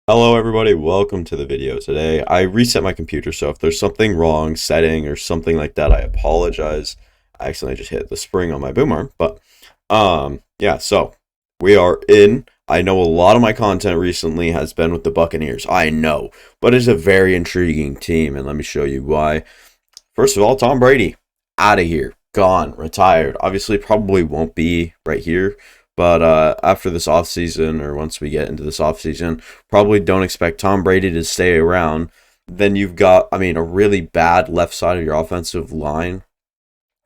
Hello everybody, welcome to the video. Today I reset my computer, so if there's something wrong setting or something like that, I apologize. I accidentally just hit the spring on my boom arm, but yeah, so we are in. I know a lot of my content recently has been with the Buccaneers. I know, but it's a very intriguing team, and let me show you why. First of all, Tom Brady out of here, gone, retired. Obviously probably won't be right here. But after this offseason, or once we get into this offseason, probably don't expect Tom Brady to stay around. Then you've got, a really bad left side of your offensive line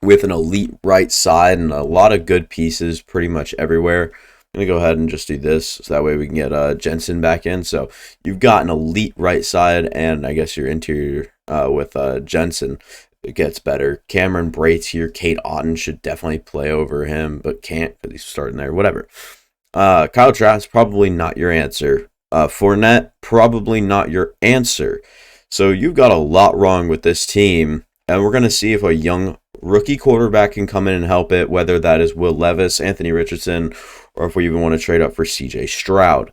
with an elite right side and a lot of good pieces pretty much everywhere. I'm going to go ahead and just do this so that way we can get Jensen back in. So you've got an elite right side and I guess your interior with Jensen. It gets better. Cameron Brate's here. Kate Otten should definitely play over him, but can't because he's starting there. Whatever. Kyle Trask, probably not your answer. Fournette, probably not your answer. So you've got a lot wrong with this team, and we're going to see if a young rookie quarterback can come in and help it, whether that is Will Levis, Anthony Richardson, or if we even want to trade up for CJ Stroud.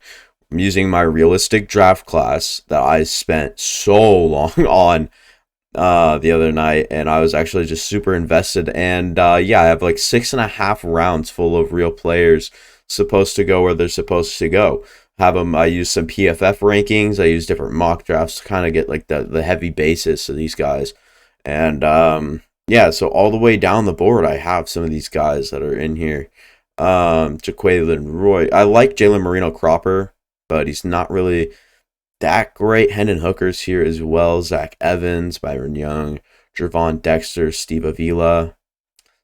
I'm using my realistic draft class that I spent so long on the other night, and I was actually just super invested. And yeah, I have like 6.5 rounds full of real players supposed to go where they're supposed to go. I use some PFF rankings. I use different mock drafts to kind of get like the heavy basis of these guys. And yeah, so all the way down the board, I have some of these guys that are in here. Jaquelin Roy. I like Jalen Marino Cropper, but he's not really that great. Hendon Hooker's here as well. Zach Evans, Byron Young, Jervon Dexter, Steve Avila.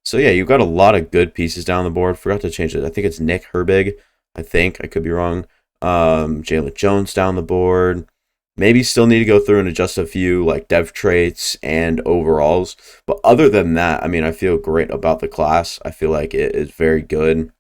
So yeah, you've got a lot of good pieces down the board. Forgot to change it. I think it's Nick Herbig. I could be wrong. Jalen Jones down the board. Maybe still need to go through and adjust a few like dev traits and overalls. But other than that, I feel great about the class. I feel like it is very good.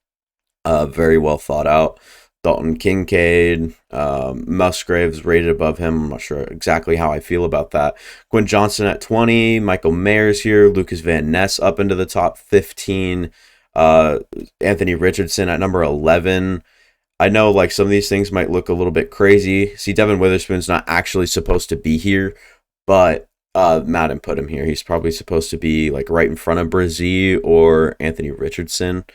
Very well thought out. Dalton Kincaid, Musgraves rated above him. I'm not sure exactly how I feel about that. Quinn Johnson at 20, Michael Mayer's here, Lucas Van Ness up into the top 15, Anthony Richardson at number 11. I know like some of these things might look a little bit crazy. See, Devin Witherspoon's not actually supposed to be here, but Madden put him here. He's probably supposed to be like right in front of Brzee or Anthony Richardson.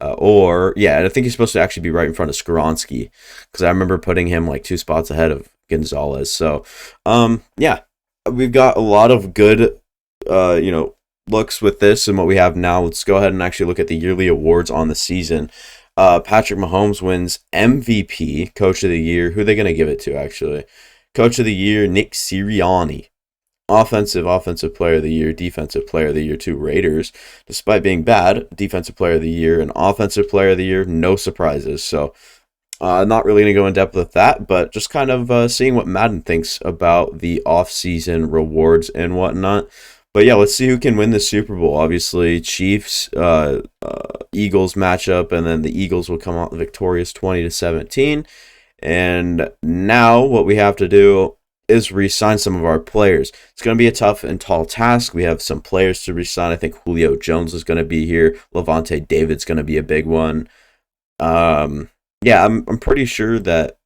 I think he's supposed to actually be right in front of Skoronski because I remember putting him like 2 spots ahead of Gonzalez. So, yeah, we've got a lot of good, looks with this and what we have now. Let's go ahead and actually look at the yearly awards on the season. Patrick Mahomes wins MVP, Coach of the Year. Who are they going to give it to, actually? Coach of the Year, Nick Sirianni. Offensive Player of the Year, Defensive Player of the Year to Raiders. Despite being bad, Defensive Player of the Year and Offensive Player of the Year, no surprises. So, not really going to go in depth with that, but just kind of seeing what Madden thinks about the offseason rewards and whatnot. But yeah, let's see who can win the Super Bowl. Obviously, Chiefs, Eagles matchup, and then the Eagles will come out victorious 20-17. And now what we have to do is re-sign some of our players. It's going to be a tough and tall task. We have some players to re-sign. I think Julio Jones is going to be here. Levante David's going to be a big one. Yeah, I'm pretty sure that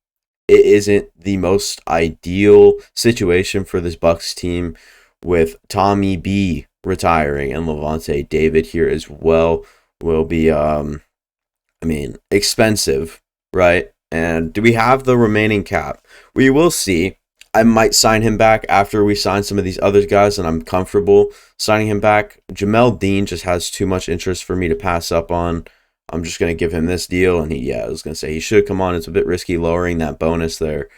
it isn't the most ideal situation for this Bucs team with Tommy B retiring and Levante David here as well. Will be expensive, right? And do we have the remaining cap? We will see. I might sign him back after we sign some of these other guys, and I'm comfortable signing him back. Jamel Dean just has too much interest for me to pass up on. I'm just going to give him this deal, and I was going to say he should come on. It's a bit risky lowering that bonus there,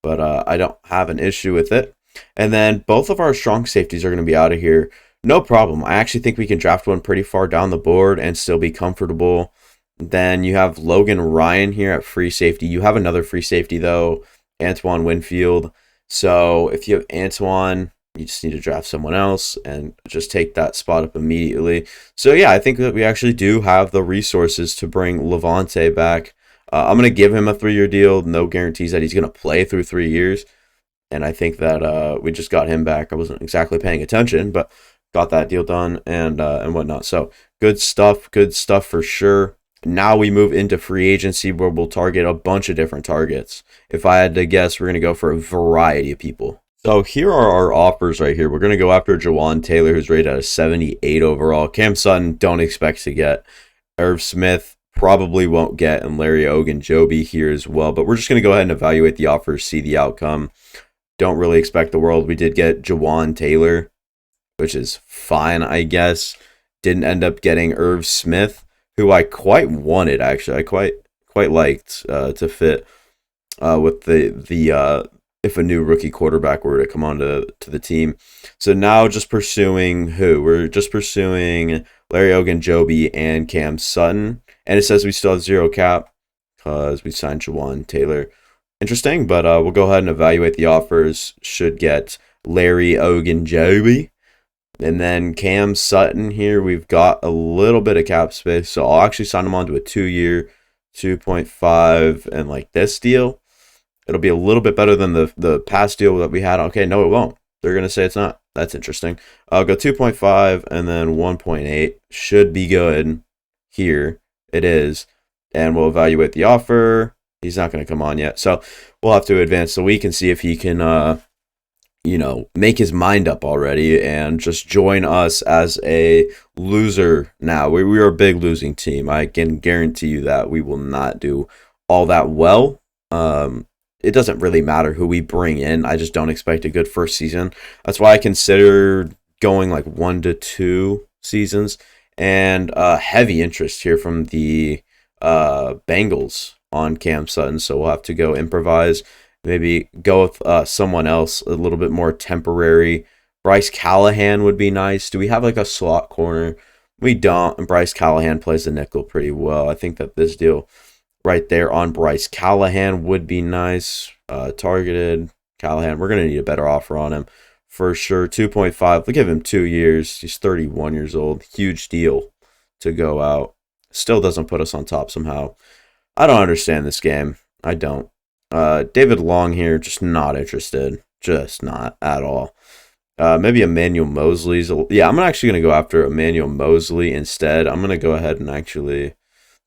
but I don't have an issue with it. And then both of our strong safeties are going to be out of here. No problem. I actually think we can draft one pretty far down the board and still be comfortable. Then you have Logan Ryan here at free safety. You have another free safety, though, Antoine Winfield. So if you have Antoine, you just need to draft someone else and just take that spot up immediately. So yeah, I think that we actually do have the resources to bring Levante back. I'm going to give him a 3-year deal. No guarantees that he's going to play through 3 years. And I think that we just got him back. I wasn't exactly paying attention, but got that deal done and whatnot. So good stuff for sure. Now we move into free agency where we'll target a bunch of different targets. If I had to guess, we're going to go for a variety of people. So here are our offers right here. We're going to go after Jawan Taylor, who's rated at a 78 overall. Cam Sutton, don't expect to get. Irv Smith, probably won't get. And Larry Ogunjobi here as well. But we're just going to go ahead and evaluate the offers, see the outcome. Don't really expect the world. We did get Jawan Taylor, which is fine, I guess. Didn't end up getting Irv Smith, who I quite wanted, actually. I quite liked to fit with the if a new rookie quarterback were to come on to the team. So now just pursuing who? We're just pursuing Larry Ogunjobi and Cam Sutton. And it says we still have 0 cap because we signed Jawan Taylor. Interesting, but we'll go ahead and evaluate the offers. Should get Larry Ogunjobi. And then Cam Sutton here, we've got a little bit of cap space. So I'll actually sign him on to a 2-year, 2.5, and like this deal. It'll be a little bit better than the past deal that we had. Okay, no, it won't. They're going to say it's not. That's interesting. I'll go 2.5 and then 1.8. Should be good here. It is. And we'll evaluate the offer. He's not going to come on yet. So we'll have to advance the week and see if he can, make his mind up already and just join us as a loser now. We are a big losing team. I can guarantee you that we will not do all that well. It doesn't really matter who we bring in. I just don't expect a good first season. That's why I consider going like 1 to 2 seasons. And heavy interest here from the Bengals on Cam Sutton. So we'll have to go improvise. Maybe go with someone else a little bit more temporary. Bryce Callahan would be nice. Do we have like a slot corner? We don't. And Bryce Callahan plays the nickel pretty well. I think that this deal right there on Bryce Callahan would be nice. Targeted Callahan. We're going to need a better offer on him for sure. 2.5. We'll give him 2 years. He's 31 years old. Huge deal to go out. Still doesn't put us on top somehow. I don't understand this game. I don't. David Long here, just not interested. Just not at all. Maybe Emmanuel Mosley's. Yeah, I'm actually going to go after Emmanuel Mosley instead. I'm going to go ahead and actually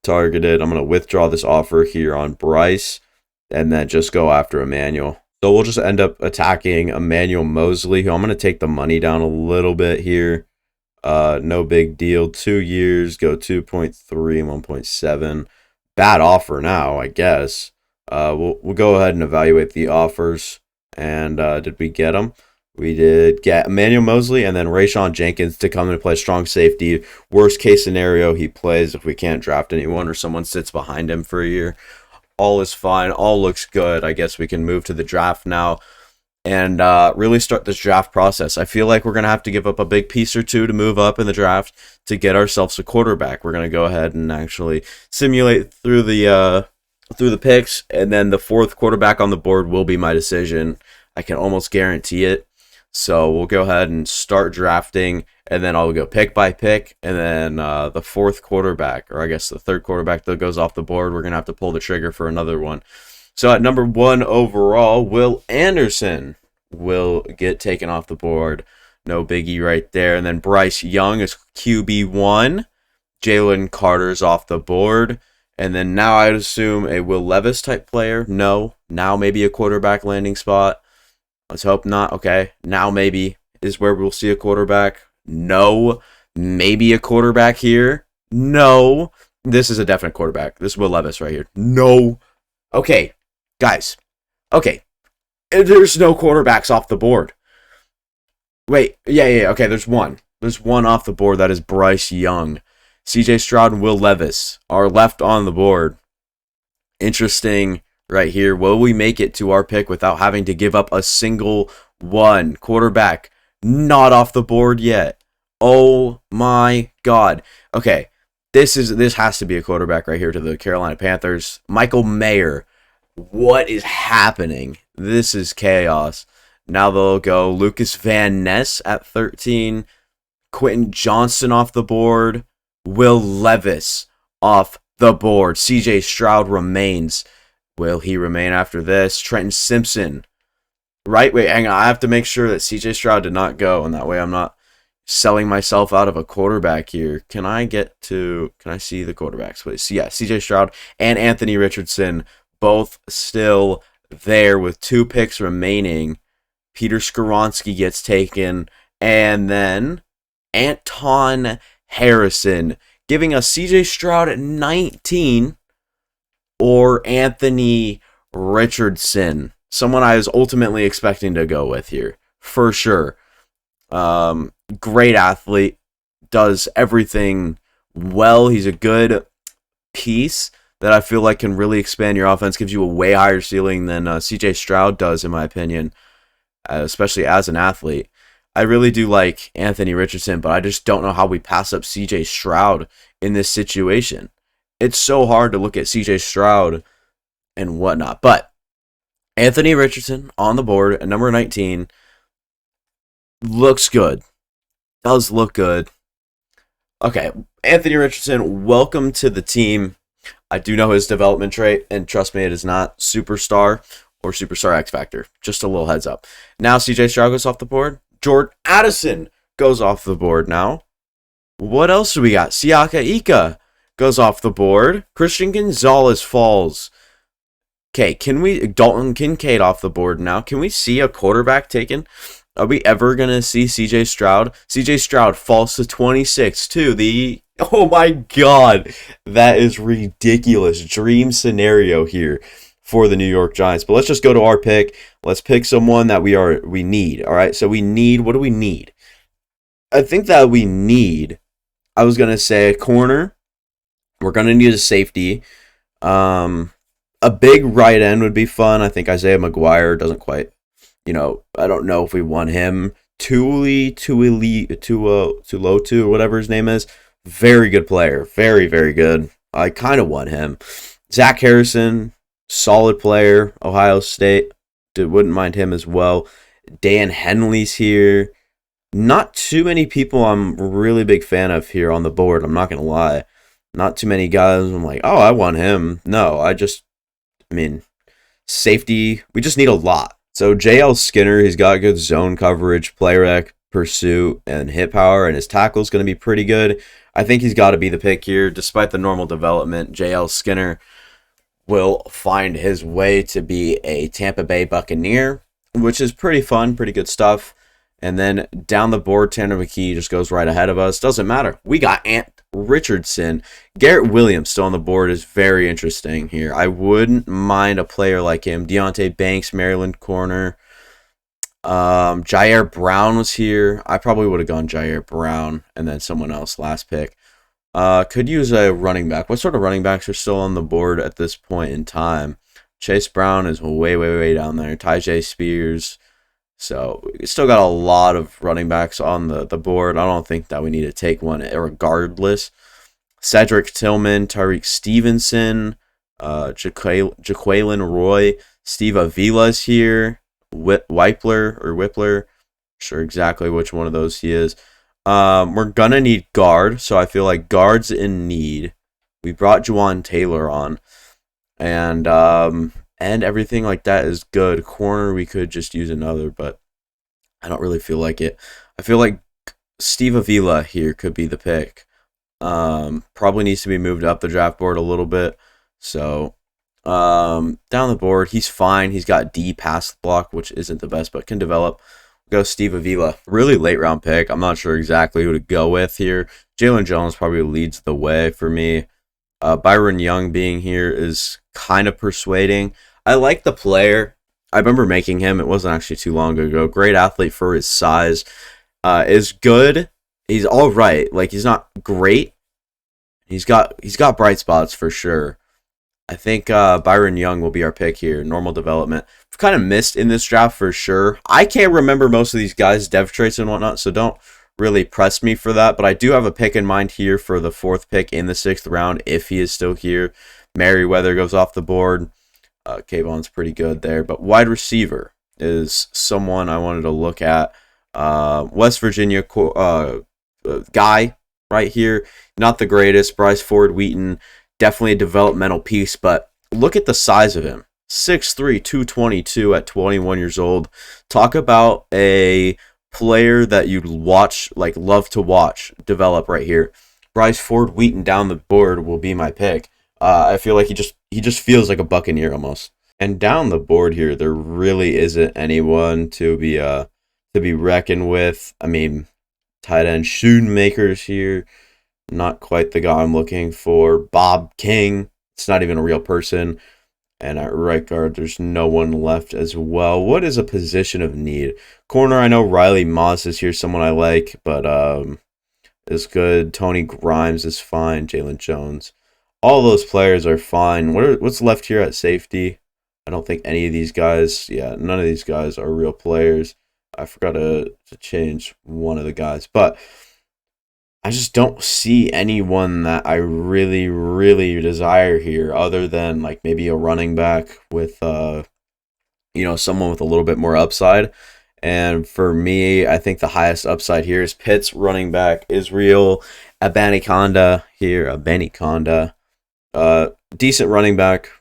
target it. I'm going to withdraw this offer here on Bryce and then just go after Emmanuel. So we'll just end up attacking Emmanuel Mosley, who I'm going to take the money down a little bit here. No big deal. 2 years, go 2.3, 1.7. Bad offer now, I guess. We'll go ahead and evaluate the offers. And did we get them? We did get Emmanuel Mosley and then Rayshawn Jenkins to come and play strong safety. Worst case scenario, he plays if we can't draft anyone or someone sits behind him for a year. All is fine. All looks good. I guess we can move to the draft now and really start this draft process. I feel like we're going to have to give up a big piece or two to move up in the draft to get ourselves a quarterback. We're going to go ahead and actually simulate through the picks, and then the 4th quarterback on the board will be my decision. I can almost guarantee it. So we'll go ahead and start drafting, and then I'll go pick by pick, and then the 4th quarterback, or I guess the 3rd quarterback that goes off the board, we're going to have to pull the trigger for another one. So at number 1 overall, Will Anderson will get taken off the board. No biggie right there. And then Bryce Young is QB1. Jalen Carter's off the board. And then now I'd assume a Will Levis type player. No. Now maybe a quarterback landing spot. Let's hope not. Okay. Now maybe is where we'll see a quarterback. No. Maybe a quarterback here. No. This is a definite quarterback. This is Will Levis right here. No. Okay. Guys. Okay. There's no quarterbacks off the board. Wait. Yeah. Okay. There's one. There's one off the board. That is Bryce Young. CJ Stroud and Will Levis are left on the board. Interesting right here. Will we make it to our pick without having to give up a single one? Quarterback not off the board yet. Oh my God. Okay. This has to be a quarterback right here to the Carolina Panthers. Michael Mayer. What is happening? This is chaos. Now they'll go Lucas Van Ness at 13. Quentin Johnston off the board. Will Levis off the board. CJ Stroud remains. Will he remain after this? Trenton Simpson. Right? Wait, hang on. I have to make sure that CJ Stroud did not go, and that way I'm not selling myself out of a quarterback here. Can I see the quarterbacks, please? Yeah, CJ Stroud and Anthony Richardson both still there with 2 picks remaining. Peter Skoronski gets taken, and then Anton Harrison, giving us CJ Stroud at 19 or Anthony Richardson, someone I was ultimately expecting to go with here, for sure. Great athlete, does everything well. He's a good piece that I feel like can really expand your offense, gives you a way higher ceiling than CJ Stroud does, in my opinion, especially as an athlete. I really do like Anthony Richardson, but I just don't know how we pass up CJ Stroud in this situation. It's so hard to look at CJ Stroud and whatnot. But Anthony Richardson on the board at number 19 looks good. Does look good. Okay, Anthony Richardson, welcome to the team. I do know his development trait, and trust me, it is not superstar or superstar X Factor. Just a little heads up. Now CJ Stroud goes off the board. Jordan Addison goes off the board now. What else do we got? Siaka Ika goes off the board. Christian Gonzalez falls. Okay, Dalton Kincaid off the board now. Can we see a quarterback taken? Are we ever going to see CJ Stroud? CJ Stroud falls to 26 too. Oh my God, that is ridiculous. Dream scenario here for the New York Giants. But let's just go to our pick. Let's pick someone that we need. All right, so what do we need? I think that we need, I was going to say a corner. We're going to need a safety. A big right end would be fun. I think Isaiah McGuire doesn't quite, I don't know if we want him. Tulotu, whatever his name is. Very good player. Very, very good. I kind of want him. Zach Harrison, solid player. Ohio State. Wouldn't mind him as well. Dan Henley's here. Not too many people I'm a really big fan of here on the board. I'm not going to lie. Not too many guys I'm like, oh, I want him. No, safety, we just need a lot. So JL Skinner, he's got good zone coverage, play rec, pursuit, and hit power, and his tackle's going to be pretty good. I think he's got to be the pick here. Despite the normal development, JL Skinner will find his way to be a Tampa Bay Buccaneer, which is pretty fun, pretty good stuff. And then down the board, Tanner McKee just goes right ahead of us. Doesn't matter. We got Ant Richardson. Garrett Williams still on the board is very interesting here. I wouldn't mind a player like him. Deontay Banks, Maryland corner. Jair Brown was here. I probably would have gone Jair Brown and then someone else last pick. Could use a running back. What sort of running backs are still on the board at this point in time? Chase Brown is way, way, way down there. Tyjae Spears. So we still got a lot of running backs on the board. I don't think that we need to take one regardless. Cedric Tillman, Tariq Stevenson, Jaquelin Roy, Steve Avila's here, Whippler, sure exactly which one of those he is. We're gonna need guard, so I feel like guard's in need. We brought Juwan Taylor on, and everything like that is good. Corner, we could just use another, but I don't really feel like it. I feel like Steve Avila here could be the pick. Probably needs to be moved up the draft board a little bit. So down the board, he's fine. He's got D pass block, which isn't the best, but can develop. Go Steve Avila. Really late round pick. I'm not sure exactly who to go with here. Jalen Jones probably leads the way for me. Byron Young being here is kind of persuading. I like the player. I remember making him. It wasn't actually too long ago. Great athlete for his size. Is good. He's all right. Like, he's not great. He's got bright spots for sure. I think Byron Young will be our pick here. Normal development. We've kind of missed in this draft for sure. I can't remember most of these guys' dev traits and whatnot, so don't really press me for that. But I do have a pick in mind here for the 4th pick in the 6th round, if he is still here. Merriweather goes off the board. Kayvon's pretty good there. But wide receiver is someone I wanted to look at. West Virginia guy right here. Not the greatest. Bryce Ford Wheaton. Definitely a developmental piece, but look at the size of him. 6'3", 222 at 21 years old. Talk about a player that you'd watch, like love to watch develop right here. Bryce Ford Wheaton down the board will be my pick. I feel like he just feels like a Buccaneer almost. And down the board here, there really isn't anyone to be reckoned with. I mean, tight end Schoonmakers here, not quite the guy I'm looking for. Bob King, it's not even a real person. And at right guard, there's no one left as well. What is a position of need? Corner, I know Riley Moss is here, someone I like, but is good. Tony Grimes is fine. Jalen Jones. All those players are fine. What's left here at safety? I don't think any of these guys, none of these guys are real players. I forgot to change one of the guys, but I just don't see anyone that I really, really desire here other than like maybe a running back with, someone with a little bit more upside. And for me, I think the highest upside here is Pitt's running back, Israel Abanikanda here. Abanikanda. Decent running back.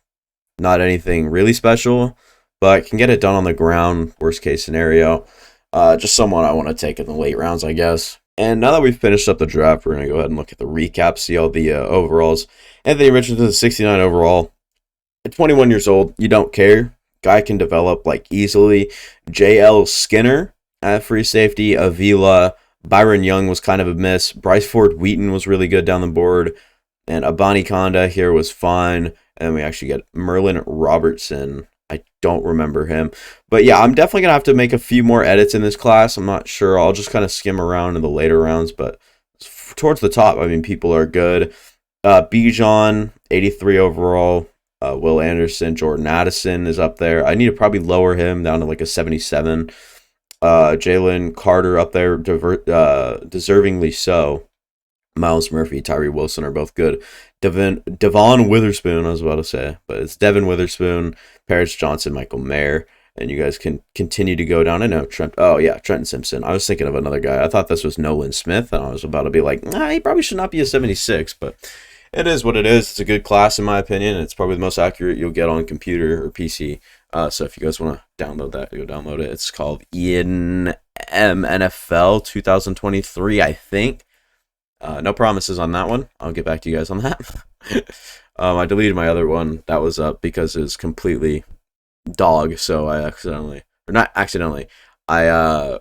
Not anything really special, but can get it done on the ground, worst case scenario. Just someone I want to take in the late rounds, I guess. And now that we've finished up the draft, we're going to go ahead and look at the recap, see all the overalls. Anthony Richardson is 69 overall. At 21 years old, you don't care. Guy can develop like easily. J.L. Skinner at free safety. Avila. Byron Young was kind of a miss. Bryce Ford Wheaton was really good down the board. And Abanikanda here was fine. And we actually get Merlin Robertson. I don't remember him. But yeah, I'm definitely going to have to make a few more edits in this class. I'm not sure. I'll just kind of skim around in the later rounds. But towards the top, I mean, people are good. Bijan, 83 overall. Will Anderson, Jordan Addison is up there. I need to probably lower him down to like a 77. Jalen Carter up there, deservingly so. Miles Murphy, Tyree Wilson are both good. Devon Witherspoon, I was about to say, but it's Devin Witherspoon, Paris Johnson, Michael Mayer, and you guys can continue to go down. I know Trenton Simpson. I was thinking of another guy. I thought this was Nolan Smith, and I was about to be like, he probably should not be a 76, but it is what it is. It's a good class, in my opinion. It's probably the most accurate you'll get on computer or PC. So if you guys want to download that, go download it. It's called NFL 2023, I think. No promises on that one. I'll get back to you guys on that. I deleted my other one that was up because it was completely dog. So I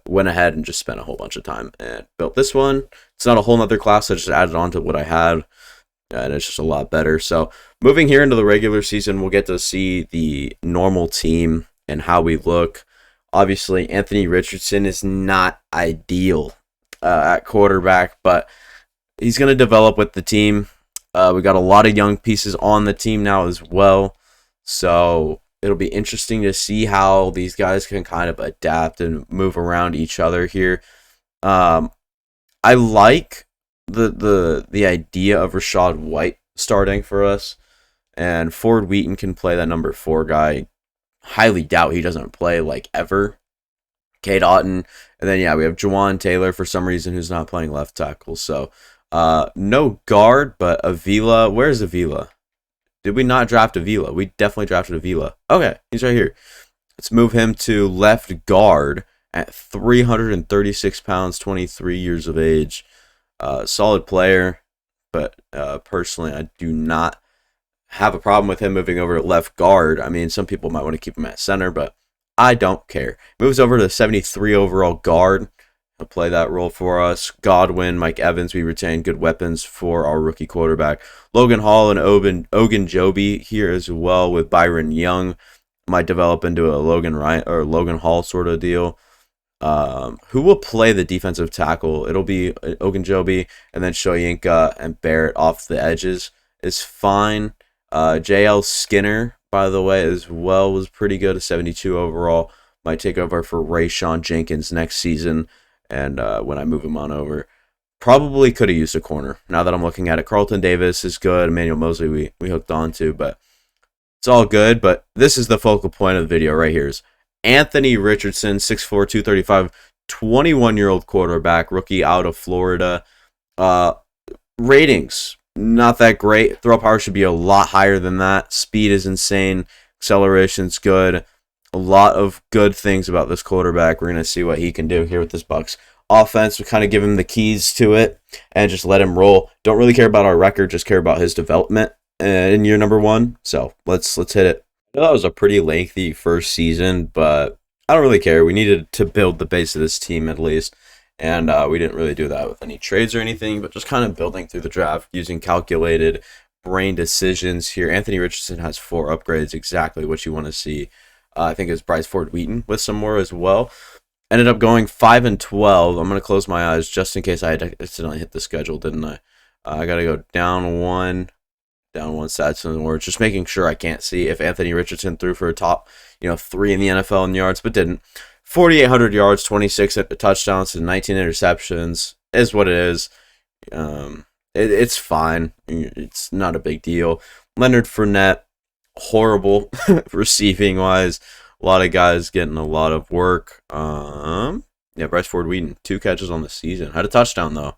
went ahead and just spent a whole bunch of time and built this one. It's not a whole nother class. I just added on to what I had. And it's just a lot better. So moving here into the regular season, we'll get to see the normal team and how we look. Obviously, Anthony Richardson is not ideal at quarterback, but he's going to develop with the team. We got a lot of young pieces on the team now as well. So it'll be interesting to see how these guys can kind of adapt and move around each other here. I like the idea of Rachaad White starting for us, and Ford Wheaton can play that number 4 guy. Highly doubt he doesn't play like ever. Cade Otton, and then we have Jawan Taylor for some reason who's not playing left tackle. So no guard, but Avila. Where's Avila? Did we not draft Avila? We definitely drafted Avila. Okay, he's right here. Let's move him to left guard at 336 pounds, 23 years of age. Solid player, but personally, I do not have a problem with him moving over to left guard. I mean, some people might want to keep him at center, but I don't care. Moves over to 73 overall guard. He'll play that role for us. Godwin, Mike Evans, we retain good weapons for our rookie quarterback. Logan Hall and Ogunjobi here as well with Byron Young. Might develop into a Logan Hall sort of deal. Who will play the defensive tackle? It'll be Ogunjobi, and then Shoyinka and Barrett off the edges is fine. J.L. Skinner, by the way, as well, was pretty good, a 72 overall. Might take over for Rayshawn Jenkins next season, and when I move him on over. Probably could have used a corner. Now that I'm looking at it, Carlton Davis is good. Emmanuel Mosley we hooked on to, but it's all good. But this is the focal point of the video right here is Anthony Richardson, 6'4", 235, 21-year-old quarterback, rookie out of Florida. Ratings, not that great. Throw power should be a lot higher than that. Speed is insane. Acceleration's good. A lot of good things about this quarterback. We're going to see what he can do here with this Bucs offense. We kind of give him the keys to it and just let him roll. Don't really care about our record, just care about his development in year number 1. So let's hit it. I know that was a pretty lengthy first season, but I don't really care. We needed to build the base of this team at least. And we didn't really do that with any trades or anything, but just kind of building through the draft using calculated brain decisions here. Anthony Richardson has 4 upgrades, exactly what you want to see. I think it's Bryce Ford Wheaton with some more as well. Ended up going 5-12. I'm going to close my eyes just in case I accidentally hit the schedule, didn't I? I got to go down one stats and words, just making sure I can't see if Anthony Richardson threw for a top 3 in the NFL in yards, but didn't. 4,800 yards, 26 touchdowns, and 19 interceptions is what it is. It's fine. It's not a big deal. Leonard Fournette, horrible receiving wise. A lot of guys getting a lot of work. Bryce Ford Wheaton, 2 catches on the season. Had a touchdown though.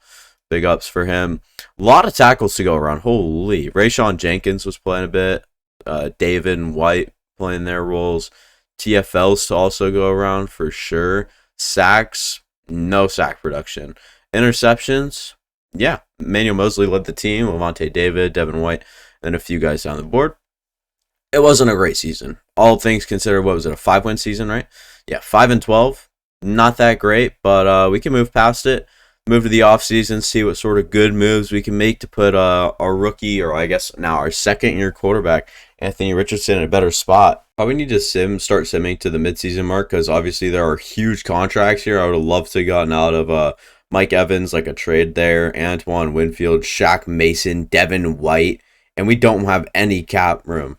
Big ups for him. A lot of tackles to go around. Holy. Rayshawn Jenkins was playing a bit. David and White playing their roles. TFLs to also go around for sure. Sacks, no sack production. Interceptions, yeah. Emmanuel Mosley led the team. Lavonte David, Devin White, and a few guys down the board. It wasn't a great season. All things considered, what was it, a 5-win season, right? Yeah, 5-12. Not that great, but we can move past it. Move to the offseason, see what sort of good moves we can make to put our rookie, or I guess now our second-year quarterback, Anthony Richardson, in a better spot. Probably need to start simming to the midseason mark, because obviously there are huge contracts here. I would have loved to have gotten out of Mike Evans, like a trade there, Antoine Winfield, Shaq Mason, Devin White, and we don't have any cap room.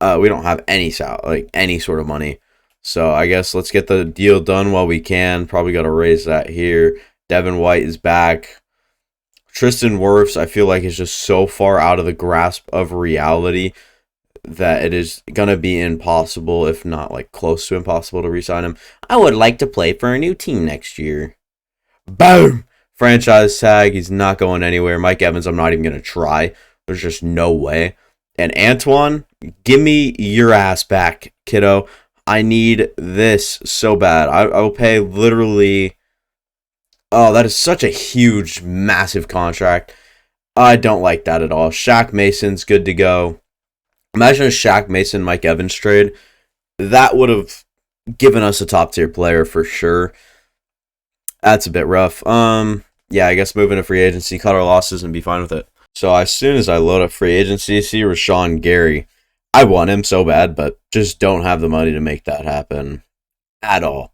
We don't have any sort of money. So I guess let's get the deal done while we can. Probably got to raise that here. Devin White is back. Tristan Wirfs, I feel like, is just so far out of the grasp of reality that it is going to be impossible, if not like close to impossible, to re-sign him. I would like to play for a new team next year. Boom! Franchise tag. He's not going anywhere. Mike Evans, I'm not even going to try. There's just no way. And Antoine, give me your ass back, kiddo. I need this so bad. I will pay literally... Oh, that is such a huge, massive contract. I don't like that at all. Shaq Mason's good to go. Imagine a Shaq Mason, Mike Evans trade. That would have given us a top-tier player for sure. That's a bit rough. Yeah, I guess moving to free agency, cut our losses, and be fine with it. So as soon as I load up free agency, see Rashawn Gary. I want him so bad, but just don't have the money to make that happen at all.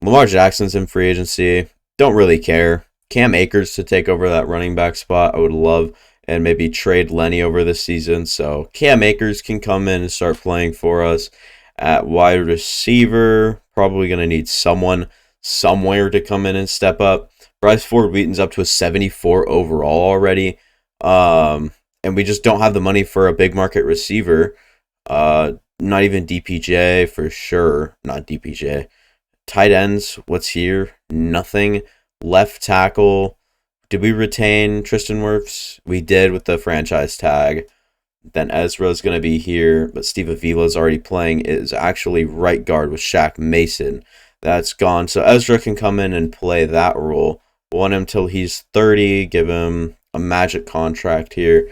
Lamar Jackson's in free agency. Don't really care. Cam Akers to take over that running back spot, I would love, and maybe trade Lenny over this season. So Cam Akers can come in and start playing for us. At wide receiver, probably going to need someone somewhere to come in and step up. Bryce Ford Wheaton's up to a 74 overall already. And we just don't have the money for a big market receiver. Not even DPJ for sure. Not DPJ. Tight ends, what's here? Nothing. Left tackle. Did we retain Tristan Wirfs? We did with the franchise tag. Then Ezra's going to be here, but Steve Avila's already playing. It is actually right guard with Shaq Mason. That's gone. So Ezra can come in and play that role. Want him till he's 30. Give him a magic contract here.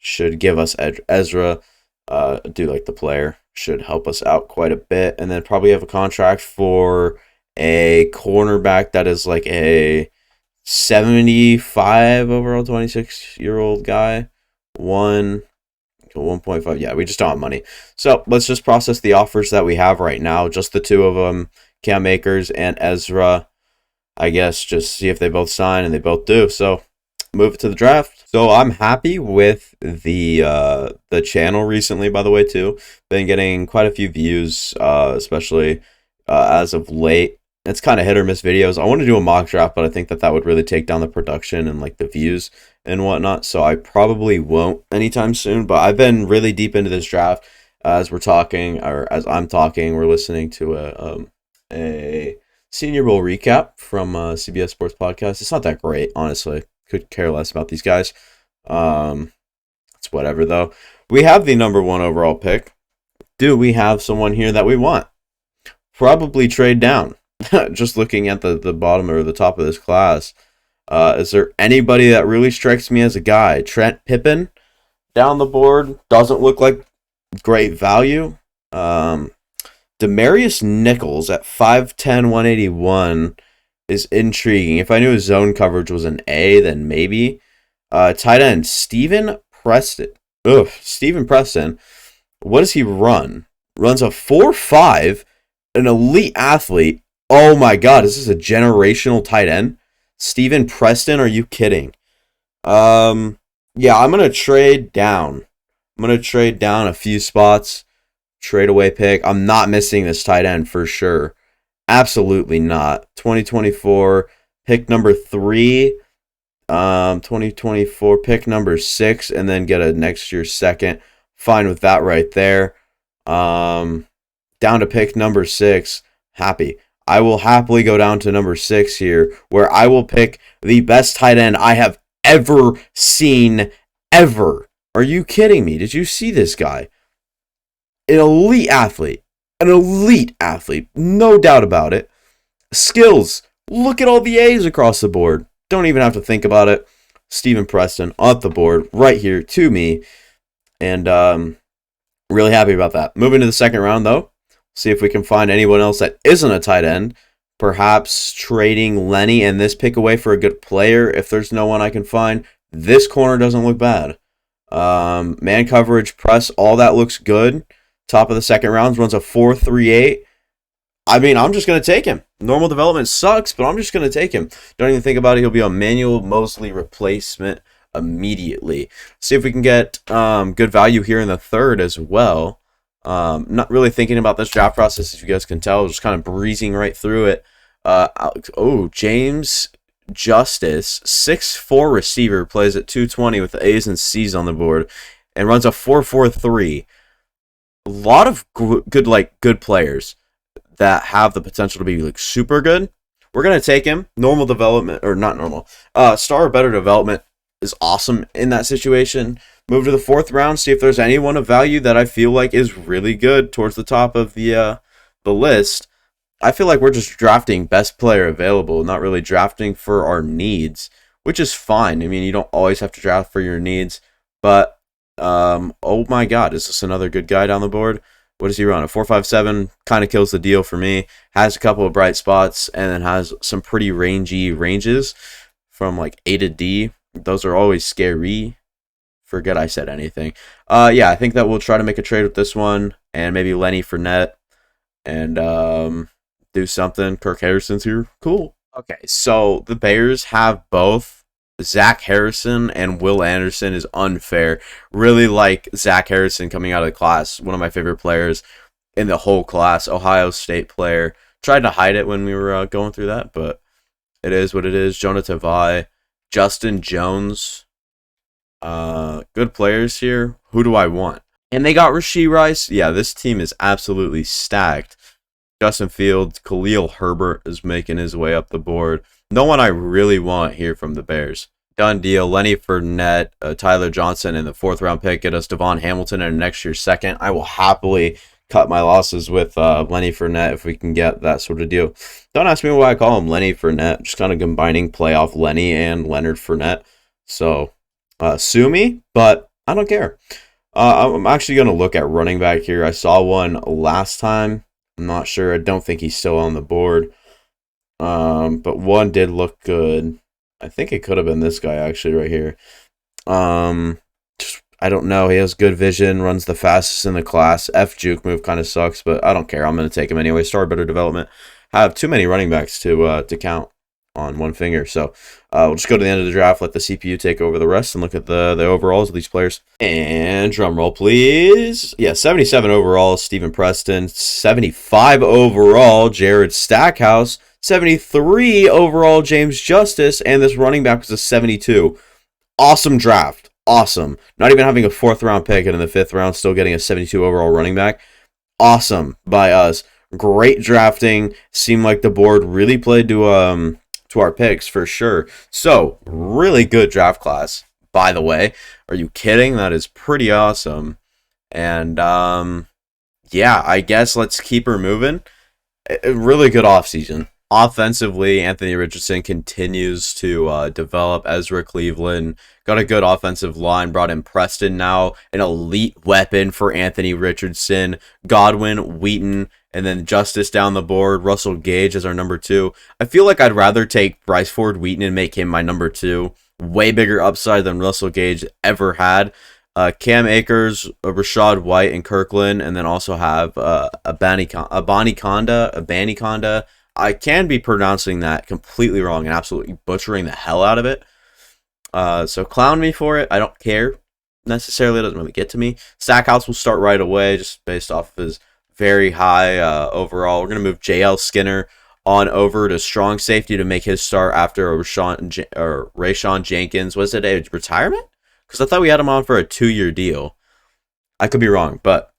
Should give us Ezra. Do like the player. Should help us out quite a bit. And then probably have a contract for a cornerback that is like a 75 overall, 26-year-old guy. 1.5. Yeah, we just don't have money. So let's just process the offers that we have right now. Just the two of them, Cam Akers and Ezra. I guess just see if they both sign, and they both do. So move it to the draft. So I'm happy with the channel recently, by the way, too. Been getting quite a few views, especially as of late. It's kind of hit or miss videos. I want to do a mock draft, but I think that would really take down the production and like the views and whatnot. So I probably won't anytime soon. But I've been really deep into this draft as we're talking, or as I'm talking. We're listening to a Senior Bowl recap from CBS Sports Podcast. It's not that great, honestly. Could care less about these guys. It's whatever though. We have the number 1 overall pick. do we have someone here that we want? Probably trade down. Just looking at the bottom or the top of this class. Is there anybody that really strikes me as a guy? Trent Pippen down the board. Doesn't look like great value. Demarius Nichols at 5'10", 181 is intriguing. If I knew his zone coverage was an A, then maybe. Tight end, Steven Preston. Steven Preston. What does he run? Runs a 4.5, an elite athlete. Oh my God, is this a generational tight end? Steven Preston, are you kidding? Yeah, I'm going to trade down. I'm going to trade down a few spots. Trade away pick. I'm not missing this tight end for sure. Absolutely not. 2024, pick number 3. 2024, pick number 6, and then get a next year's second. Fine with that right there. Down to pick number 6. Happy. I will happily go down to number 6 here, where I will pick the best tight end I have ever seen, ever. Are you kidding me? Did you see this guy? An elite athlete. An elite athlete. No doubt about it. Skills. Look at all the A's across the board. Don't even have to think about it. Steven Preston on the board right here to me. And really happy about that. Moving to the second round, though. See if we can find anyone else that isn't a tight end. Perhaps trading Lenny and this pick away for a good player. If there's no one I can find, this corner doesn't look bad. Man coverage, press, all that looks good. Top of the second round, runs a 4.38. I mean, I'm just going to take him. Normal development sucks, but I'm just going to take him. Don't even think about it. He'll be a Manuel Mosley replacement immediately. See if we can get good value here in the third as well. Not really thinking about this draft process, as you guys can tell. Just kind of breezing right through it. James Justice, 6'4" receiver, plays at 220 with the A's and C's on the board, and runs a 4.43. A lot of good players that have the potential to be like super good. We're gonna take him. Normal development, or not normal. Star or better development is awesome in that situation. Move to the fourth round. See if there's anyone of value that I feel like is really good towards the top of the list. I feel like we're just drafting best player available, not really drafting for our needs, which is fine. I mean, you don't always have to draft for your needs, but oh my God, is this another good guy down the board? What does he run? A 4.57, kind of kills the deal for me. Has a couple of bright spots, and then has some pretty rangy ranges from like A to D. Those are always scary. Forget I said anything. Yeah, I think that we'll try to make a trade with this one, and maybe Lenny Fournette, and do something. Kirk Harrison's here. Cool. Okay, so the Bears have both. Zach Harrison and Will Anderson is unfair. Really like Zach Harrison coming out of the class. One of my favorite players in the whole class. Ohio State player. Tried to hide it when we were going through that, but it is what it is. Jonah Tavai, Justin Jones. Good players here. Who do I want? And they got Rashee Rice. Yeah, this team is absolutely stacked. Justin Fields, Khalil Herbert is making his way up the board. No one I really want here from the Bears. Done deal. Lenny Fournette, Tyler Johnson in the fourth round pick. Get us Devon Hamilton in next year's second. I will happily cut my losses with Lenny Fournette if we can get that sort of deal. Don't ask me why I call him Lenny Fournette. Just kind of combining playoff Lenny and Leonard Fournette. So sue me, but I don't care. I'm actually going to look at running back here. I saw one last time. I'm not sure. I don't think he's still on the board. But one did look good. I think it could have been this guy actually right here. I don't know. He has good vision, runs the fastest in the class. Juke move kind of sucks, but I don't care. I'm going to take him anyway. Star better development. I have too many running backs to count on one finger. So we'll just go to the end of the draft, let the CPU take over the rest, and look at the overalls of these players. And drum roll, please. Yeah, 77 overall, Steven Preston. 75 overall, Jared Stackhouse. 73 overall, James Justice. And this running back was a 72. Awesome draft. Awesome. Not even having a fourth round pick, and in the fifth round, still getting a 72 overall running back. Awesome by us. Great drafting. Seemed like the board really played to our picks for sure. So, really good draft class, by the way. Are you kidding? That is pretty awesome. And yeah, I guess let's keep her moving. A really good offseason. Offensively, Anthony Richardson continues to develop. Ezra Cleveland got a good offensive line. Brought in Preston now, an elite weapon for Anthony Richardson. Godwin, Wheaton, and then Justice down the board. Russell Gage as our number 2. I feel like I'd rather take Bryce Ford Wheaton and make him my number 2. Way bigger upside than Russell Gage ever had. Cam Akers, Rashad White, and Kirkland, and then also have Abaniconda. I can be pronouncing that completely wrong and absolutely butchering the hell out of it. So clown me for it. I don't care necessarily. It doesn't really get to me. Stackhouse will start right away just based off of his very high overall. We're going to move JL Skinner on over to strong safety to make his start after Rayshawn Jenkins. Was it a retirement? Because I thought we had him on for a 2-year deal. I could be wrong, but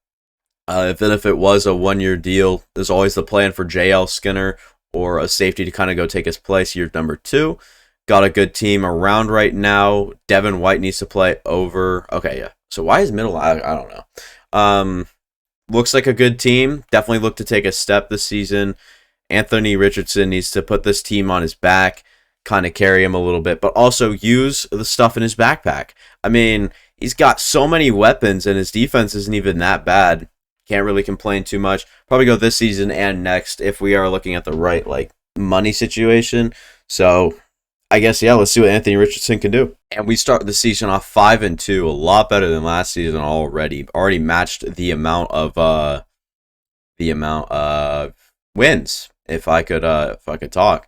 if it was a 1-year deal, there's always the plan for JL Skinner or a safety to kind of go take his place. Year number 2. Got a good team around right now. Devin White needs to play over. Okay, yeah. So why is middle? I don't know. Looks like a good team. Definitely look to take a step this season. Anthony Richardson needs to put this team on his back, kind of carry him a little bit, but also use the stuff in his backpack. I mean, he's got so many weapons, and his defense isn't even that bad. Can't really complain too much. Probably go this season and next if we are looking at the right money situation. So I guess, yeah, let's see what Anthony Richardson can do. And we start the season off 5-2, a lot better than last season already. Already matched the amount of wins, if I could talk.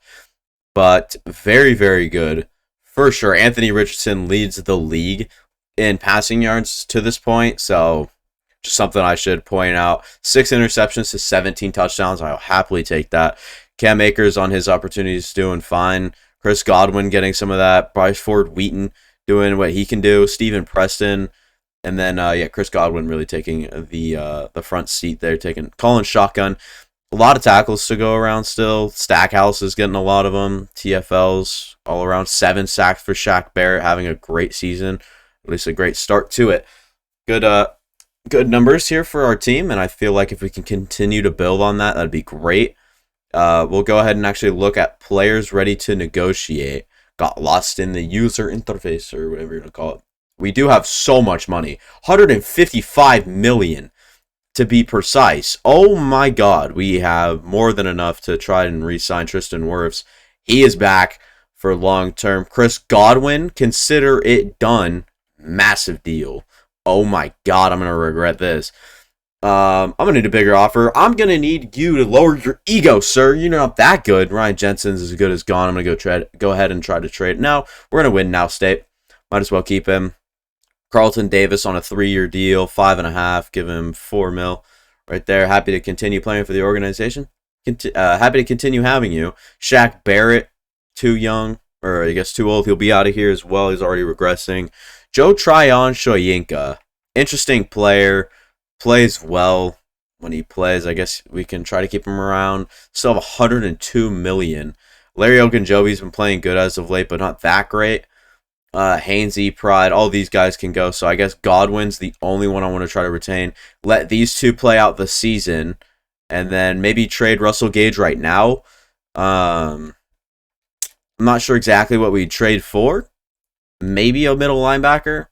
But very, very good for sure. Anthony Richardson leads the league in passing yards to this point, so just something I should point out. 6 interceptions to 17 touchdowns. I'll happily take that. Cam Akers on his opportunities doing fine. Chris Godwin getting some of that. Bryce Ford Wheaton doing what he can do. Steven Preston. And then, Chris Godwin really taking the front seat there, calling shotgun. A lot of tackles to go around still. Stackhouse is getting a lot of them. TFLs all around. 7 sacks for Shaq Barrett, having a great season. At least a great start to it. Good numbers here for our team, and I feel like if we can continue to build on that, that'd be great. We'll go ahead and actually look at players ready to negotiate. Got lost in the user interface, or whatever you're going to call it. We do have so much money. $155 million. To be precise. Oh my God, we have more than enough to try and re-sign Tristan Wirfs. He is back for long term. Chris Godwin, consider it done. Massive deal. Oh my God, I'm going to regret this. I'm going to need a bigger offer. I'm going to need you to lower your ego, sir. You're not that good. Ryan Jensen's as good as gone. I'm going to go ahead and try to trade. No, we're going to win now, State. Might as well keep him. Carlton Davis on a 3-year deal, 5.5, give him $4 million right there. Happy to continue playing for the organization. Happy to continue having you. Shaq Barrett, too young, or I guess too old. He'll be out of here as well. He's already regressing. Joe Tryon-Shoyinka, interesting player, plays well when he plays. I guess we can try to keep him around. Still have $102 million. Larry Ogunjobi's been playing good as of late, but not that great. Hainsey, Pride, all these guys can go. So I guess Godwin's the only one I want to try to retain. Let these two play out the season, and then maybe trade Russell Gage right now. I'm not sure exactly what we'd trade for. Maybe a middle linebacker.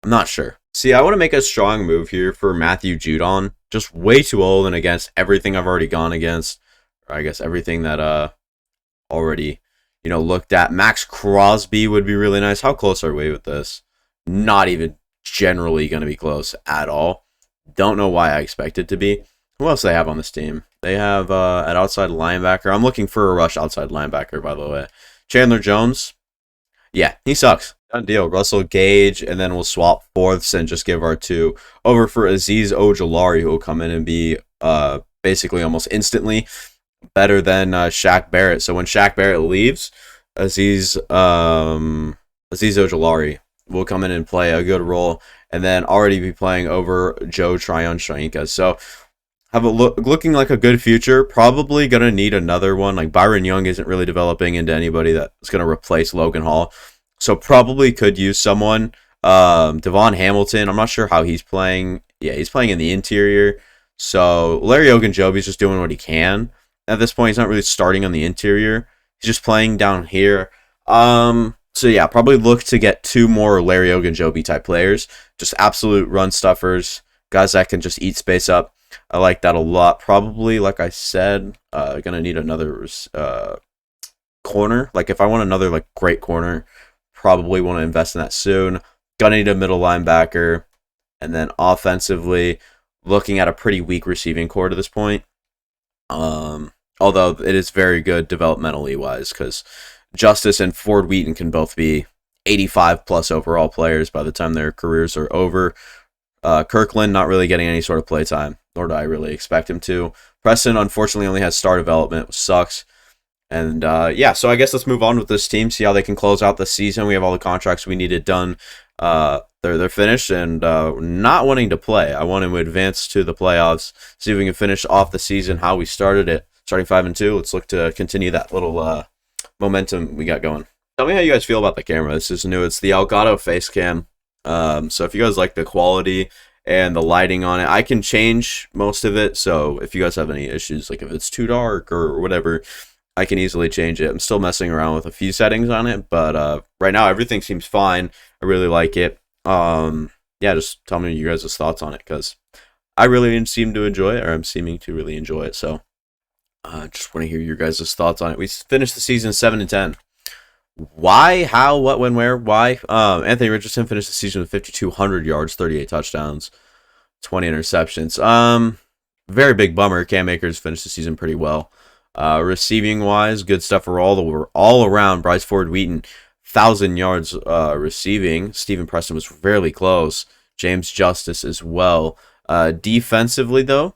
I'm not sure. See, I want to make a strong move here for Matthew Judon. Just way too old and against everything I've already gone against. Or I guess everything that already looked at. Max Crosby would be really nice. How close are we with this? Not even generally going to be close at all. Don't know why I expect it to be. Who else do they have on this team? They have an outside linebacker. I'm looking for a rush outside linebacker, by the way. Chandler Jones. Yeah, he sucks. Done deal. Russell Gage, and then we'll swap fourths and just give our 2 over for Azeez Ojulari, who will come in and be basically almost instantly better than Shaq Barrett. So when Shaq Barrett leaves, Azeez Ojulari will come in and play a good role, and then already be playing over Joe Tryon-Shoyinka. So have looking like a good future. Probably gonna need another one. Like Byron Young isn't really developing into anybody that's gonna replace Logan Hall. So probably could use someone. Devon Hamilton. I'm not sure how he's playing. Yeah, he's playing in the interior. So Larry Ogunjobi's just doing what he can. At this point, he's not really starting on the interior. He's just playing down here. So yeah, probably look to get 2 more Larry Ogunjobi type players. Just absolute run stuffers. Guys that can just eat space up. I like that a lot. Probably, like I said, gonna need another corner. Like if I want another like great corner, probably want to invest in that soon. Gonna need a middle linebacker. And then offensively, looking at a pretty weak receiving core to this point. Although it is very good developmentally wise, because Justice and Ford Wheaton can both be 85 plus overall players by the time their careers are over. Kirkland not really getting any sort of play time, nor do I really expect him to. Preston unfortunately only has star development, which sucks. And yeah, so I guess let's move on with this team, see how they can close out the season. We have all the contracts we needed done. They're finished, and not wanting to play. I want to advance to the playoffs, see if we can finish off the season how we started it, starting 5-2. Let's look to continue that little momentum we got going. Tell me how you guys feel about the camera. This is new. It's the Elgato face cam. So if you guys like the quality and the lighting on it, I can change most of it. So if you guys have any issues, like if it's too dark or whatever, I can easily change it. I'm still messing around with a few settings on it, but right now everything seems fine. I really like it. Yeah, just tell me you guys' thoughts on it, because I really seem to enjoy it, or I'm seeming to really enjoy it. So just want to hear your guys' thoughts on it. We finished the season 7-10. Why, how, what, when, where, why? Anthony Richardson finished the season with 5,200 yards, 38 touchdowns, 20 interceptions. Very big bummer. Cam Akers finished the season pretty well. Receiving wise, good stuff for all around. Bryce Ford Wheaton, 1,000 yards receiving. Stephen Preston was fairly close. James Justice as well. Defensively though,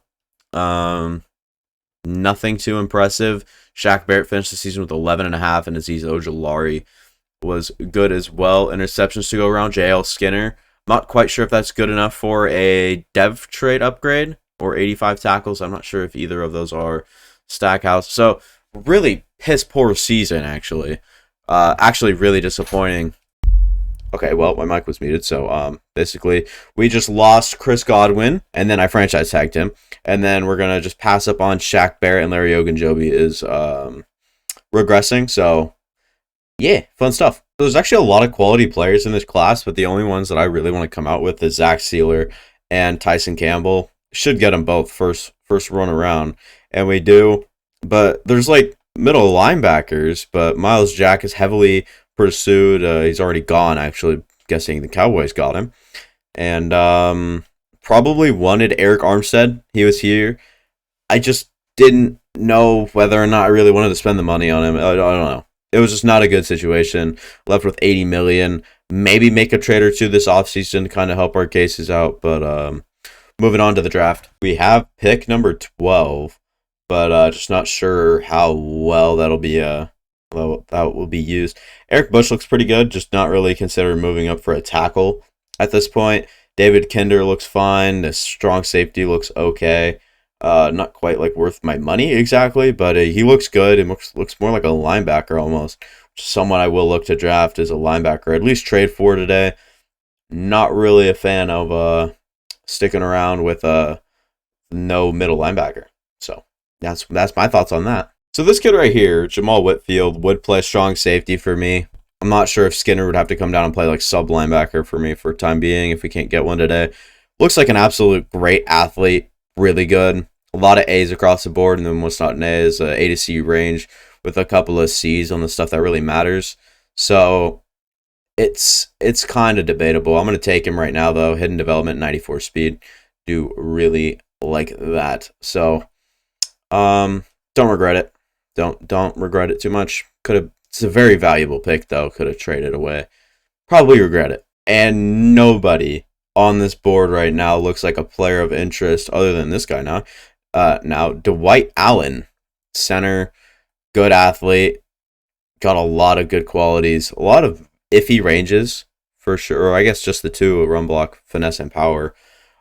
nothing too impressive. Shaq Barrett finished the season with 11.5, and Azeez Ojulari was good as well. Interceptions to go around. JL Skinner, not quite sure if that's good enough for a dev trade upgrade, or 85 tackles. I'm not sure if either of those are Stackhouse. So really piss poor season, actually. Actually really disappointing. Okay, well, my mic was muted, so basically we just lost Chris Godwin, and then I franchise tagged him, and then we're gonna just pass up on Shaq Barrett, and Larry Ogunjobi is regressing. So yeah, fun stuff. So there's actually a lot of quality players in this class, but the only ones that I really want to come out with is Zach Sealer and Tyson Campbell. Should get them both first run around, and we do. But there's like middle linebackers, but Miles Jack is heavily pursued. He's already gone, actually. Guessing the Cowboys got him. And probably wanted Eric Armstead. He was here. I just didn't know whether or not I really wanted to spend the money on him. I don't know. It was just not a good situation. Left with $80 million. Maybe make a trade or two this offseason to kind of help our cases out. But moving on to the draft. We have pick number 12. But just not sure how well that'll be that will be used. Eric Bush looks pretty good, just not really consider moving up for a tackle at this point. David Kinder looks fine. The strong safety looks okay. Not quite like worth my money exactly, but he looks good. It looks more like a linebacker almost. Someone I will look to draft as a linebacker, at least trade for today. Not really a fan of sticking around with no middle linebacker. So that's my thoughts on that. So this kid right here, Jamal Whitfield, would play strong safety for me. I'm not sure if Skinner would have to come down and play like sub linebacker for me for time being if we can't get one today. Looks like an absolute great athlete, really good. A lot of A's across the board, and then what's not an A is A to C range with a couple of C's on the stuff that really matters. So it's kind of debatable. I'm going to take him right now though. Hidden development, 94 speed. Do really like that. So don't regret it. Don't regret it too much. It's a very valuable pick though. Could have traded away. Probably regret it. And nobody on this board right now looks like a player of interest other than this guy now. Now Dwight Allen, center, good athlete, got a lot of good qualities, a lot of iffy ranges for sure. Or I guess just the two: run block, finesse, and power.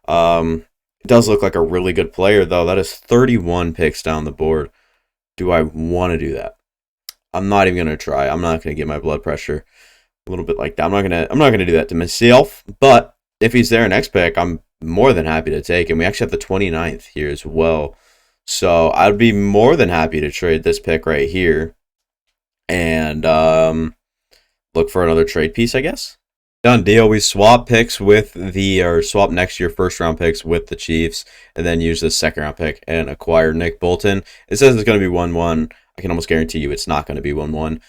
It does look like a really good player though. That is 31 picks down the board. Do I want to do that? I'm not even gonna try. I'm not gonna get my blood pressure a little bit like that. I'm not gonna do that to myself. But if he's there next pick, I'm more than happy to take him. We actually have the 29th here as well. So I'd be more than happy to trade this pick right here and look for another trade piece, I guess. Done deal. We swap picks with or swap next year first round picks with the Chiefs, and then use the second round pick and acquire Nick Bolton. It says it's going to be 1-1. I can almost guarantee you it's not going to be 1-1.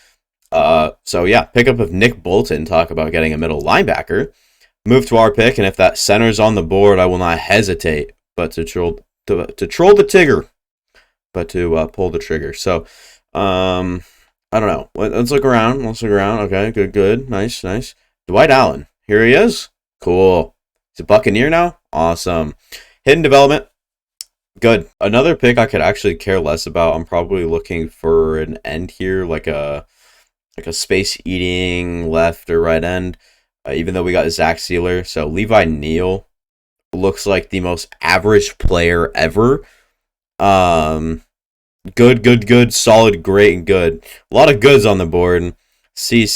So yeah, pickup of Nick Bolton. Talk about getting a middle linebacker. Move to our pick, and if that center's on the board, I will not hesitate but to troll the Tigger, but to pull the trigger. So, I don't know. Let's look around. Okay, good. Nice. Dwight Allen. Here he is. Cool. He's a Buccaneer now. Awesome. Hidden development. Good. Another pick I could actually care less about. I'm probably looking for an end here, like a space eating left or right end. Even though we got Zach Sealer. So Levi Neal looks like the most average player ever. Good, solid, great, and good. A lot of goods on the board. C, A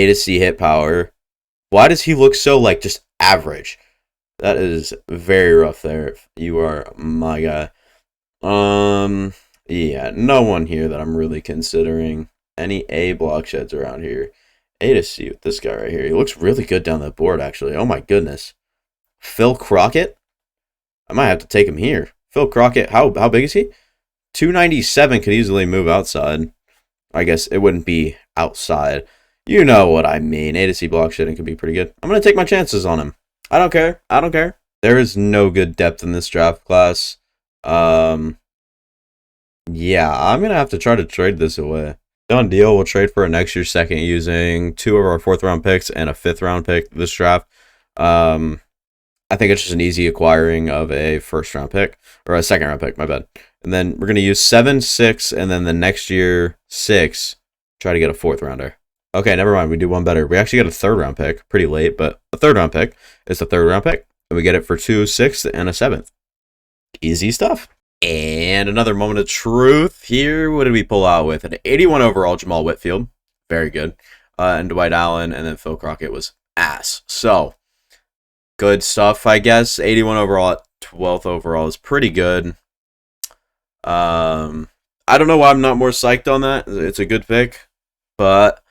to C hit power. Why does he look so like just average? That is very rough there. You are my guy. Yeah, no one here that I'm really considering. Any A block sheds around here. A to C with this guy right here. He looks really good down the board, actually. Oh my goodness. Phil Crockett? I might have to take him here. Phil Crockett, how big is he? 297, could easily move outside. I guess it wouldn't be outside. You know what I mean. A to C block shedding could be pretty good. I'm going to take my chances on him. I don't care. There is no good depth in this draft class. Yeah, I'm going to have to try to trade this away. Done deal. We'll trade for a next year's second using 2 of our 4th round picks and a 5th round pick this draft. I think it's just an easy acquiring of a 1st round pick or a 2nd round pick, my bad. And then we're going to use 7, 6, and then the next year 6, try to get a 4th rounder. Okay, never mind. We do one better. We actually get a 3rd round pick, pretty late, but a 3rd round pick is the 3rd round pick. And we get it for 2, 6, and a 7th. Easy stuff. And another moment of truth here. What did we pull out with? An 81 overall Jamal Whitfield. Very good. And Dwight Allen, and then Phil Crockett was ass. So, good stuff, I guess. 81 overall at 12th overall is pretty good. I don't know why I'm not more psyched on that. It's a good pick, but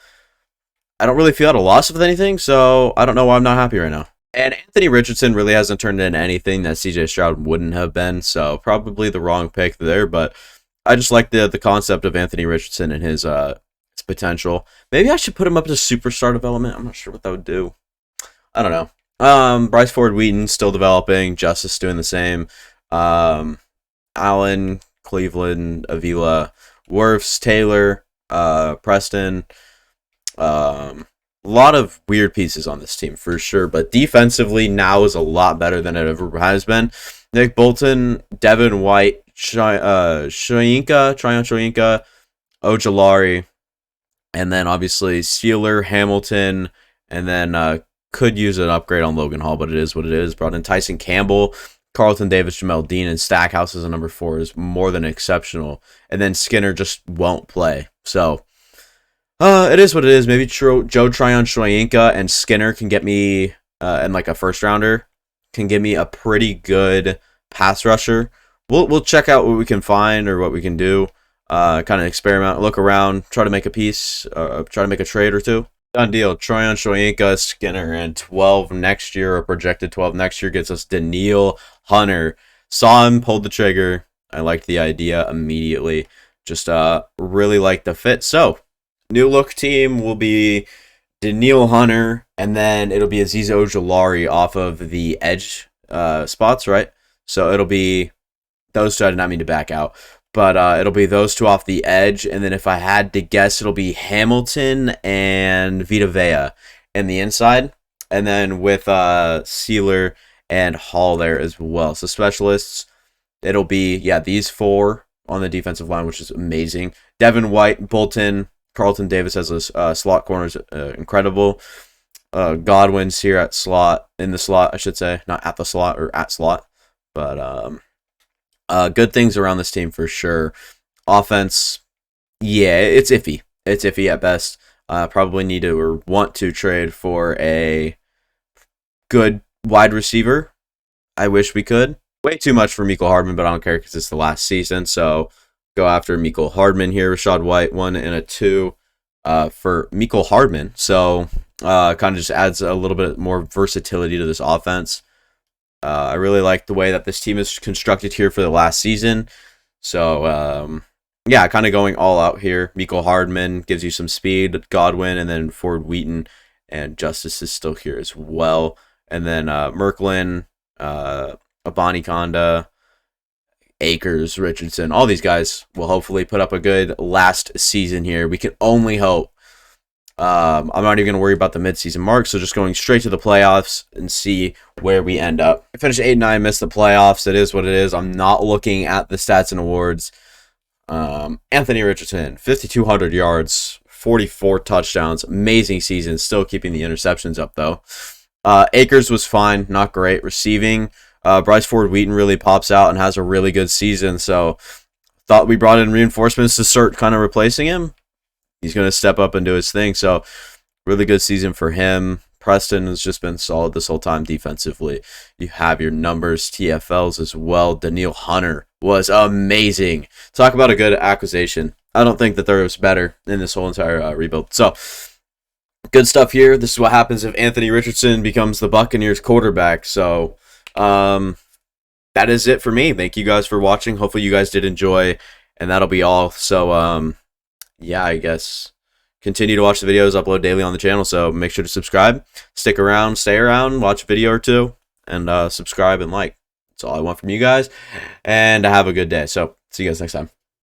I don't really feel at a loss with anything, so I don't know why I'm not happy right now. And Anthony Richardson really hasn't turned in anything that CJ Stroud wouldn't have been, so probably the wrong pick there, but I just like the concept of Anthony Richardson and his potential. Maybe I should put him up to superstar development. I'm not sure what that would do. I don't know. Bryce Ford Wheaton still developing. Justice doing the same. Allen, Cleveland, Avila, Wirfs, Taylor, Preston. A lot of weird pieces on this team for sure, but defensively now is a lot better than it ever has been. Nick Bolton, Devin White, Tryon Shoyinka, Ojulari, and then obviously Sealer, Hamilton, and then could use an upgrade on Logan Hall, but it is what it is. Brought in Tyson Campbell, Carlton Davis, Jamel Dean, and Stackhouse as a number 4 is more than exceptional. And then Skinner just won't play. So, it is what it is. Maybe Joe Tryon Shoyinka and Skinner can get me, and like a 1st rounder, can give me a pretty good pass rusher. We'll check out what we can find or what we can do. Kind of experiment, look around, try to make a piece, try to make a trade or two. Done deal. Tryon Shoyinka, Skinner, and 12 next year, or projected 12 next year, gets us Danielle Hunter. Saw him, pulled the trigger. I liked the idea immediately. Just really liked the fit. So, new look team will be Danielle Hunter, and then it'll be Aziz Ojulari off of the edge spots, right? So it'll be those two. I did not mean to back out. But it'll be those two off the edge, and then if I had to guess, it'll be Hamilton and Vita Vea in the inside, and then with Sealer and Hall there as well. So specialists, it'll be, these 4 on the defensive line, which is amazing. Devin White, Bolton, Carlton Davis as a slot corners, incredible. Godwin's here at slot, in the slot, I should say, not at the slot or at slot, but good things around this team for sure. Offense, it's iffy. It's iffy at best. Probably need to or want to trade for a good wide receiver. I wish we could. Way too much for Mecole Hardman, but I don't care because it's the last season. So go after Mecole Hardman here. Rachaad White, 1 and a 2 for Mecole Hardman. So kind of just adds a little bit more versatility to this offense. I really like the way that this team is constructed here for the last season. So, yeah, kind of going all out here. Mecole Hardman gives you some speed, Godwin, and then Ford Wheaton, and Justice is still here as well. And then Merklin, Abani Konda, Akers, Richardson, all these guys will hopefully put up a good last season here. We can only hope. I'm not even going to worry about the midseason mark, so just going straight to the playoffs and see where we end up. I finished 8-9, missed the playoffs. It is what it is. I'm not looking at the stats and awards. Anthony Richardson, 5,200 yards, 44 touchdowns. Amazing season. Still keeping the interceptions up, though. Akers was fine. Not great. Receiving. Bryce Ford Wheaton really pops out and has a really good season, so thought we brought in reinforcements to start kind of replacing him. He's going to step up and do his thing. So, really good season for him. Preston has just been solid this whole time defensively. You have your numbers, TFLs as well. Daniil Hunter was amazing. Talk about a good acquisition. I don't think that there was better in this whole entire rebuild. So, good stuff here. This is what happens if Anthony Richardson becomes the Buccaneers quarterback. So, that is it for me. Thank you guys for watching. Hopefully you guys did enjoy, and that'll be all. So, yeah, I guess continue to watch the videos, upload daily on the channel, so make sure to subscribe, stick around, stay around, watch a video or two, and subscribe and like. That's all I want from you guys, and have a good day. So see you guys next time.